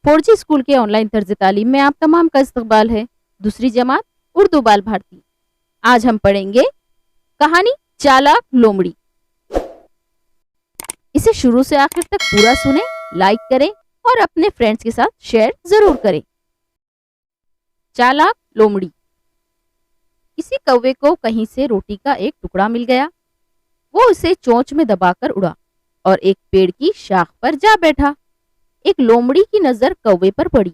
4G school के online तर्ज तालीम में आप तमाम का इस्तकबाल है। दूसरी जमात उर्दू बाल भारती। आज हम पढ़ेंगे कहानी चालाक लोमड़ी। इसे शुरू से आखिर तक पूरा सुने, लाइक करें और अपने फ्रेंड्स के साथ शेयर जरूर करें। चालाक लोमड़ी। किसी कौवे को कहीं से रोटी का एक टुकड़ा मिल गया। वो उसे चोंच में दबाकर उड़ा और एक पेड़ की शाख पर जा बैठा। एक लोमड़ी की नजर कौवे पर पड़ी।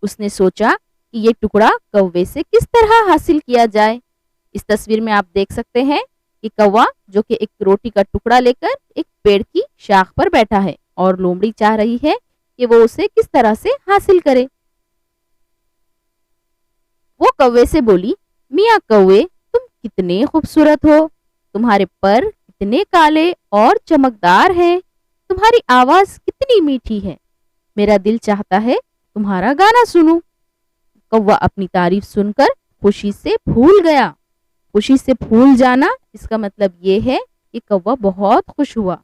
उसने सोचा कि ये टुकड़ा कौवे से किस तरह हासिल किया जाए। इस तस्वीर में आप देख सकते हैं कि कौवा जो कि एक रोटी का टुकड़ा लेकर एक पेड़ की शाख पर बैठा है और लोमड़ी चाह रही है कि वो उसे किस तरह से हासिल करे। वो कौवे से बोली, मियाँ कौवे, तुम कितने खूबसूरत हो। तुम्हारे पर कितने काले और चमकदार हैं। तुम्हारी आवाज कितनी मीठी है। मेरा दिल चाहता है तुम्हारा गाना सुनूं। कौवा अपनी तारीफ सुनकर खुशी से फूल गया। खुशी से फूल जाना, इसका मतलब ये है कि कौवा बहुत खुश हुआ।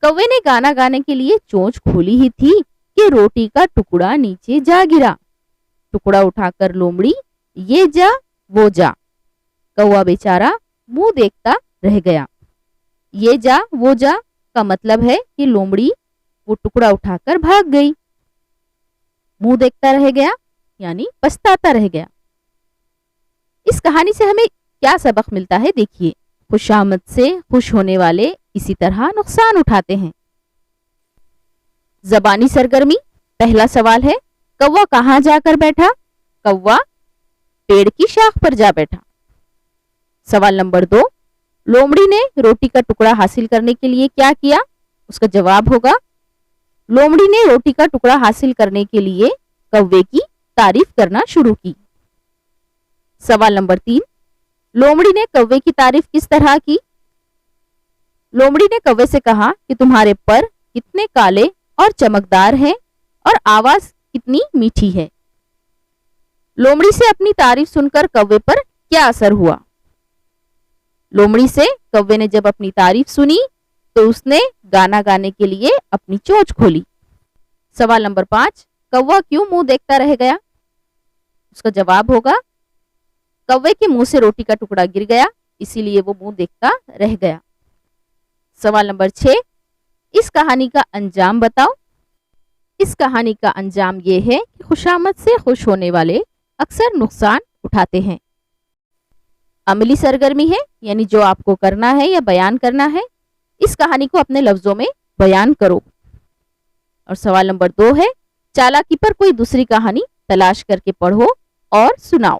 कौवे ने गाना गाने के लिए चोंच खोली ही थी कि रोटी का टुकड़ा नीचे जा गिरा। टुकड़ा उठाकर लोमड़ी ये जा वो जा। कौवा बेचारा मुंह देखता रह गया। ये जा वो जा का मतलब है कि लोमड़ी वो टुकड़ा उठाकर भाग गई। मुंह देखता रह गया यानी पछताता रह गया। इस कहानी से हमें क्या सबक मिलता है, देखिए। खुशामद से खुश होने वाले इसी तरह नुकसान उठाते हैं। जबानी सरगर्मी। पहला सवाल है, कौवा कहाँ जाकर बैठा? कौवा पेड़ की शाख पर जा बैठा। सवाल नंबर 2, लोमड़ी ने रोटी का टुकड़ा हासिल करने के लिए क्या किया? उसका जवाब होगा, लोमड़ी ने रोटी का टुकड़ा हासिल करने के लिए कौवे की तारीफ करना शुरू की। सवाल नंबर 3, लोमड़ी ने कौवे की तारीफ किस तरह की? लोमड़ी ने कौवे से कहा कि तुम्हारे पर कितने काले और चमकदार हैं और आवाज कितनी मीठी है। लोमड़ी से अपनी तारीफ सुनकर कौवे पर क्या असर हुआ? लोमड़ी से कौवे ने जब अपनी तारीफ सुनी तो उसने गाना गाने के लिए अपनी चोंच खोली। सवाल नंबर 5, कौवा क्यों मुंह देखता रह गया? उसका जवाब होगा, कौवे के मुंह से रोटी का टुकड़ा गिर गया, इसीलिए वो मुंह देखता रह गया। सवाल नंबर 6, इस कहानी का अंजाम बताओ। इस कहानी का अंजाम ये है कि खुशामद से खुश होने वाले अक्सर नुकसान उठाते हैं। अमली सरगर्मी है, यानी जो आपको करना है या बयान करना है, इस कहानी को अपने लफ्जों में बयान करो। और सवाल नंबर 2 है, चालाकी पर कोई दूसरी कहानी तलाश करके पढ़ो और सुनाओ।